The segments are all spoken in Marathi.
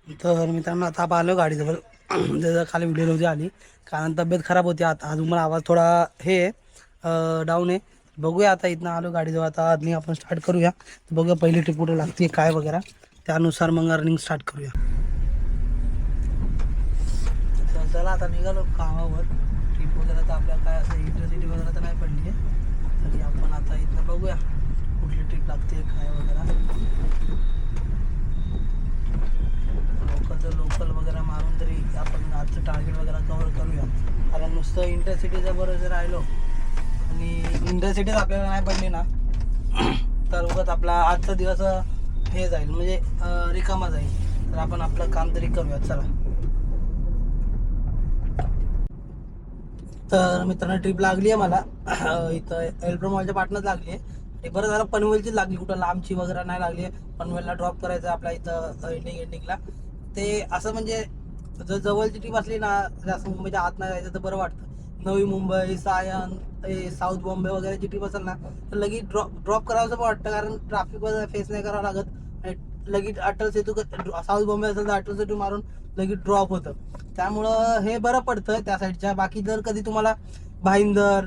तर मित्रांनो आता आपण आलो गाडीजवळ. त्याचा खाली व्हिडिओ नव्हती आली कारण तब्येत खराब होती. आता अजून मला आवाज थोडा हे डाऊन आहे. बघूया आता इथनं आलो गाडीजवळ. आता आधी आपण स्टार्ट करूया. बघूया पहिली ट्रिप कुठे लागते काय वगैरे, त्यानुसार मग रनिंग स्टार्ट करूया. तर चला आता निघालो कामावर. ट्रिप वगैरे तर आपल्या काय असं इंटरसिटी वगैरे तर नाही पडली आहे. तरी आपण आता इथनं बघूया कुठली ट्रिप लागते काय वगैरे. लोकल वगैरे मारून तरी आपण आजचं टार्गेट वगैरे कव्हर करूया. कारण नुसतं इंटरसिटीचं बरं जर राहिलो आणि इंटरसिटीच आपल्याला नाही पडली ना तर उगाच आपला आजचा दिवस हे जाईल, म्हणजे रिकामा जाईल. तर आपण आपलं काम तरी करूया. चला तर मित्रांनो ट्रिप लागली आहे मला. इथं एल्ब्रो मॉलच्या पाटणंच लागली आहे. बरं झालं पनवेलचीच लागली, कुठं लांबची वगैरे नाही लागली आहे. पनवेलला ड्रॉप करायचं आपल्या इथं एंडिंगला. ते असं म्हणजे जर जवळची ट्रिप असली ना, जास्त मुंबईच्या आत नाही जायचं तर बरं वाटतं. नवी मुंबई, सायन, साऊथ बॉम्बे वगैरेची ट्रिप असेल ना तर लगेच ड्रॉप करावंसं पण वाटतं, कारण ट्रॅफिक वगैरे फेस नाही करावं लागत. आणि लगेच अटल सेतू साऊथ बॉम्बे असेल तर अटल सेतू मारून लगेच ड्रॉप होतं. त्यामुळं हे बरं पडतं त्या साईडच्या. बाकी जर कधी तुम्हाला भाईंदर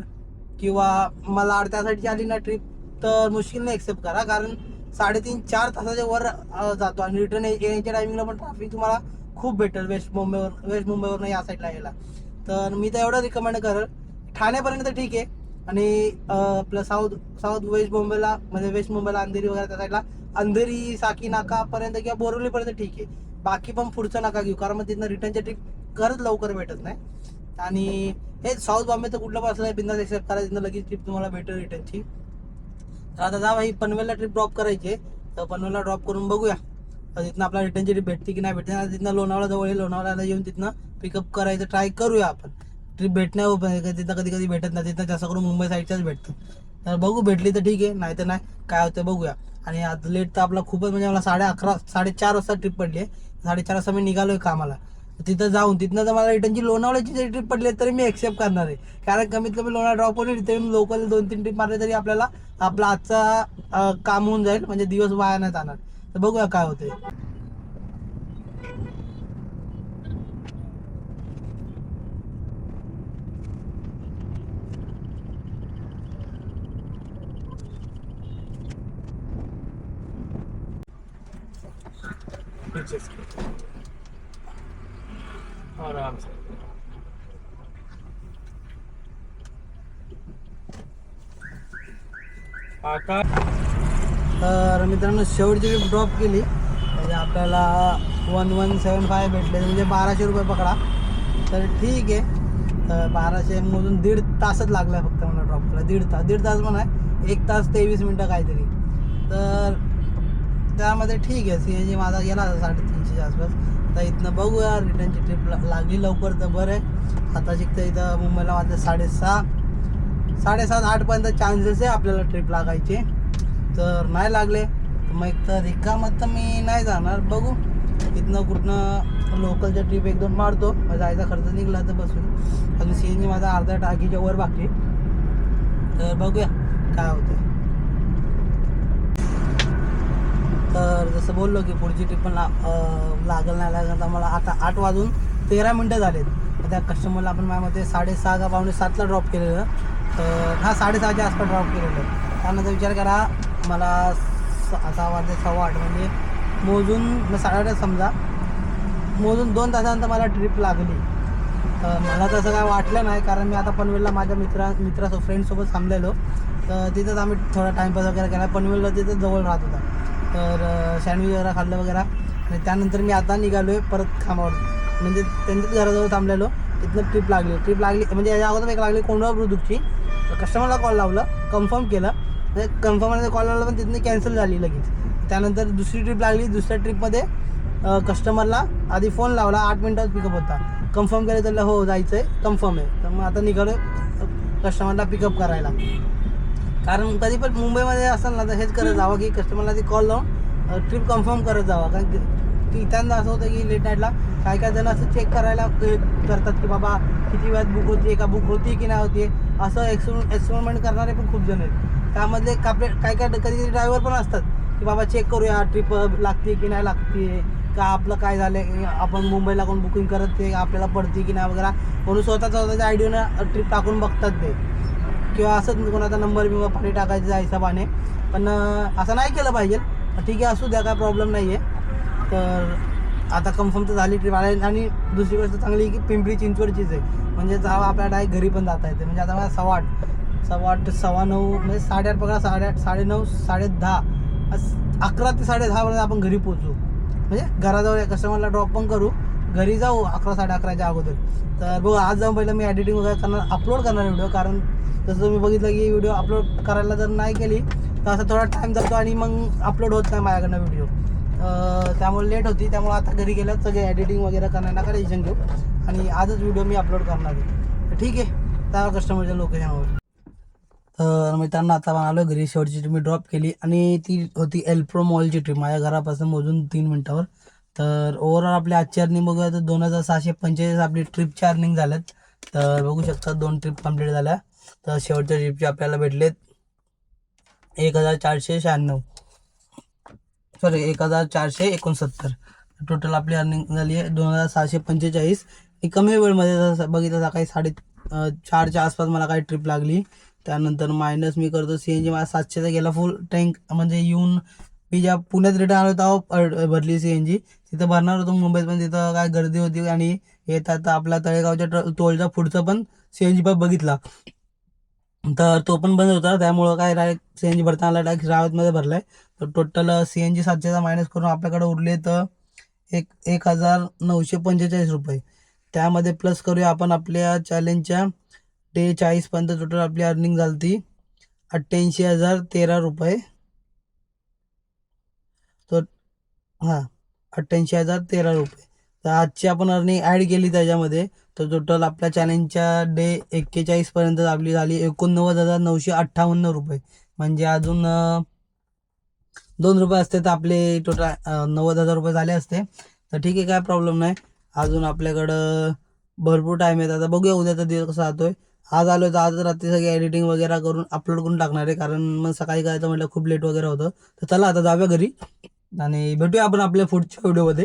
किंवा malaड त्या साईडची आली ना ट्रिप तर मुश्किलने एक्सेप्ट करा, कारण 3.5-4 तासाच्या वर जातो. आणि रिटर्न येण्याच्या टायमिंगला पण ट्रॅफिक तुम्हाला खूप भेटेल वेस्ट मुंबईवरनं या साईडला यायला. तर मी तर एवढं रिकमेंड करेल. ठाण्यापर्यंत ठीक आहे. आणि आपलं साऊथ वेस्ट मुंबईला, म्हणजे वेस्ट मुंबईला अंधेरी वगैरे त्या साईडला अंधेरी साकी नाकापर्यंत किंवा बोरिवलीपर्यंत ठीक आहे. बाकी पण पुढचं नका घेऊ, कारण मग तिथनं रिटर्नच्या ट्रिप खरंच लवकर भेटत नाही. आणि हे साऊथ बॉम्बेचं कुठलं पण असलं बिंदास एक्सेप्ट करा, तिथनं लगेच ट्रिप तुम्हाला भेटेल रिटर्नची. तर आता जा भाई पनवेलला ट्रिप ड्रॉप करायची आहे. तर पनवेलला ड्रॉप करून बघूया तिथनं आपला रिटर्नची ट्रिप भेटते की नाही भेटते. तिथनं लोणावळा जवळ आहे, लोणावळ्याला येऊन तिथनं पिकअप करायचं ट्राय करूया आपण. ट्रिप भेटण्यावर तिथं कधी कधी भेटत नाही, तिथं जास्त करून मुंबई साईडच्याच भेटतं. तर बघू भेटली तर ठीक आहे, नाही तर नाही काय होतं बघूया. आणि आज लेट तर आपला खूपच, म्हणजे मला 11:30-4:30 वाजता ट्रिप पडली आहे. 4:30 वाजता मी निघालोय कामाला. तिथं जाऊन तिथनं जर मला रिटर्नची लोणावळ्याची जरी ट्रिप पडली तरी मी एक्सेप्ट करणार आहे. कारण कमीत कमी लोणावळा ड्रॉप होईल, तिथे लोकल 2-3 ट्रिप मारले तरी आपल्याला आपला आजचा काम होऊन जाईल, म्हणजे दिवस वाया नाही जाणार. तर बघूया काय होते. आराम से तर मित्रांनो शेवटची ट्रिप ड्रॉप केली म्हणजे आपल्याला 1175 भेटले, म्हणजे 1200 रुपये पकडा. तर ठीक आहे. तर 1200 मधून 1.5 तासच लागला फक्त मला ड्रॉप करायला. 1.5 तास म्हणा, 1 तास 23 मिनटं काहीतरी. तर त्यामध्ये ठीक आहे. CNG माझा गेला 350च्या आसपास. आता इथनं बघूया रिटर्नची ट्रिप लागली लवकर तर बरं आहे. आता शिकतं इथं मुंबईला वाजले 7:30-8पर्यंत चान्सेस आहे आपल्याला ट्रिप लागायचे. तर नाही लागले मग एक तर रिकामत तर मी नाही जाणार. बघू इथनं कुठनं लोकलच्या ट्रिप 1-2 मारतो, जायचा खर्च निघला तर बसून. अजून CNG माझा अर्ध्या टाकीच्या वर बाकी. तर बघूया काय होतं. तर जसं बोललो की पुढची ट्रिप पण लागल नाही लागल. तर मला आता 8:13 झालेत. त्या कस्टमरला आपण माझ्यामध्ये 6:30 का 6:45ला ड्रॉप केलेलं. तर 6:30च्या आसपास ड्रॉप केलेलं. त्यानंतर विचार करा मला 6:15 म्हणजे मोजून 8:30 समजा, मोजून 2 तासानंतर मला ट्रिप लागली. तर मला तसं काय वाटलं नाही, कारण मी आता पनवेलला माझ्या मित्रासोबत फ्रेंडसोबत थांबलेलो. तर तिथंच आम्ही थोडा टाईमपास वगैरे केला. पनवेलला तिथं जवळ राहत होता. तर सँडविच वगैरे खाल्लं वगैरे. आणि त्यानंतर मी आता निघालो आहे परत कामावर, म्हणजे त्यांच्याच घराजवळ थांबलेलो. तिथनं ट्रिप लागली म्हणजे याच्या अगोदर एक लागली कोंडवा बुद्रुकची. कस्टमरला कॉल लावला, कन्फर्म केलं, म्हणजे कन्फर्ममध्ये कॉल लावला पण तिथनं कॅन्सल झाली लगेच. त्यानंतर दुसरी ट्रिप लागली. दुसऱ्या ट्रिपमध्ये कस्टमरला आधी फोन लावला, 8 मिनिटात पिकअप होता. कन्फर्म केलं तर हो जायचं आहे, कन्फर्म आहे. तर मग आता निघालो कस्टमरला पिकअप करायला. कारण कधी पण मुंबईमध्ये असेल ना तर हेच करत जावं की कस्टमरला ती कॉल लावून ट्रिप कन्फर्म करत जावं. कारण की त्यांना असं होतं की लेट नाईटला काय जण असं चेक करायला करतात की बाबा किती वेळात बुक होती का, बुक होती की नाही होती, असं एक्सपेरिमेंट करणारे पण खूप जण आहेत. त्यामधले काय कधी ड्रायव्हर पण असतात की बाबा चेक करूया ट्रिप लागते की नाही लागते, का आपलं काय झालं, आपण मुंबईला कोण बुकिंग करत ते आपल्याला पडते की नाही वगैरे, म्हणून स्वतःच्या आयडियानं ट्रिप टाकून बघतात ते, किंवा असंच कोणाचा नंबर बिंबर पाणी टाकायचं त्या हिशोबाने. पण असं नाही केलं पाहिजे. ठीक आहे, असू द्या, काय प्रॉब्लेम नाही आहे. तर आता कन्फर्म तर झाली ट्रिप आली. आणि दुसरी गोष्ट चांगली आहे की पिंपरी चिंचवडचीच आहे, म्हणजे जावा आपल्या डायरेक्ट घरी पण जाता येते. म्हणजे आता मला 8:15 9:15 म्हणजे 8:30 पकडा, 8:30 9:30 10:30 11 ते 10:30 पर्यंत आपण घरी पोहोचू. म्हणजे घराजवळ कस्टमरला ड्रॉप पण करू, घरी जाऊ 11 11:30च्या अगोदर. तर बघू, आज जाऊन पहिलं मी एडिटिंग वगैरे करणार, अपलोड करणार व्हिडिओ. कारण जसं तुम्ही बघितलं की व्हिडिओ अपलोड करायला जर नाही केली तर असं थोडा टाईम जातो आणि मग अपलोड होत नाही माझ्याकडनं व्हिडिओ. त्यामुळे लेट होती. त्यामुळे आता घरी गेल्यावर सगळे एडिटिंग वगैरे करणार, नका टेन्शन घेऊ, आणि आजच व्हिडिओ मी अपलोड करणार आहे. ठीक आहे, त्या कस्टमरच्या लोकेशनवर. तर मित्रांनो, आता आलो घरी. शेवटची ट्रिप मी ड्रॉप केली आणि ती होती एल्प्रो मॉलची ट्रिप, माझ्या घरापासून मोजून 3 मिनिटावर. तर ओव्हरऑल आपली आजची अर्निंग बघूया तर 2645 आपली ट्रिपची अर्निंग झाल्यात. तर बघू शकता 2 ट्रिप कंप्लीट झाल्या. तर शेवटच्या ट्रिपचे आपल्याला भेटलेत 1496, सॉरी 1469. टोटल आपली अर्निंग झाली आहे 2645. कमी वेळमध्ये जसं बघितलं सकाळी 4:30च्या आसपास मला काही ट्रिप लागली. त्यानंतर मायनस मी करतो CNG माझा 700चा गेला फुल टँक. म्हणजे येऊन मी ज्या पुण्यात रिटर्न आलो तेव्हा भरली CNG. तिथं भरणार होतो मुंबईत, पण तिथं काय गर्दी होती. आणि येतात आपला तळेगावच्या टोलच्या पुढचं पण CNG पण बघितला, तर तो पण बंद होता. त्यामुळं काय डायरेक्ट CNG भरताना डायरेक्ट रावतमध्ये भरलाय. तर टोटल CNG 700चा मायनस करून आपल्याकडे उरले तर 1945 रुपये. त्यामध्ये प्लस करूया आपण आपल्या चॅलेंजच्या डे 40 पर्यंत. टोटल आपली अर्निंग झाली 88,013 रुपये. तर हां, 88,013 रुपये. तर आजची आपण अर्निंग ॲड केली त्याच्यामध्ये, तर टोटल आपल्या चॅलेंजच्या डे 41 पर्यंत आपली झाली 89,958 रुपये. म्हणजे अजून 2 रुपये असते तर आपले टोटल 90,000 रुपये झाले असते. तर ठीक आहे, काय प्रॉब्लेम नाही. अजून आपल्याकडं भरपूर टाईम आहे. आता बघूया उद्याचा दिवस कसा जातोय. आज आलो तर आज रात्री सगळी एडिटिंग वगैरे करून अपलोड करून टाकणार आहे, कारण मग सकाळी करायचं म्हटलं खूप लेट वगैरे होतं. तर चला आता जाऊया घरी आणि भेटूया आपण आपल्या पुढच्या व्हिडिओमध्ये.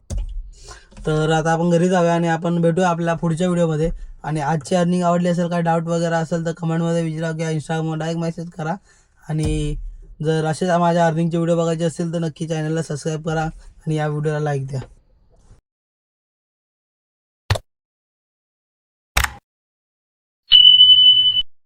तर आता आपण घरी जाऊया आणि आपण भेटूया आपल्या पुढच्या व्हिडिओमध्ये. आणि आजची अर्निंग आवडली असेल, काय डाऊट वगैरे असेल तर कमेंटमध्ये विचारा किंवा इंस्टाग्रामवर डायरेक्ट मेसेज करा. आणि जर असेच माझ्या अर्निंगचे व्हिडिओ बघायचे असतील तर नक्की चॅनलला सबस्क्राईब करा आणि या व्हिडिओला लाईक द्या.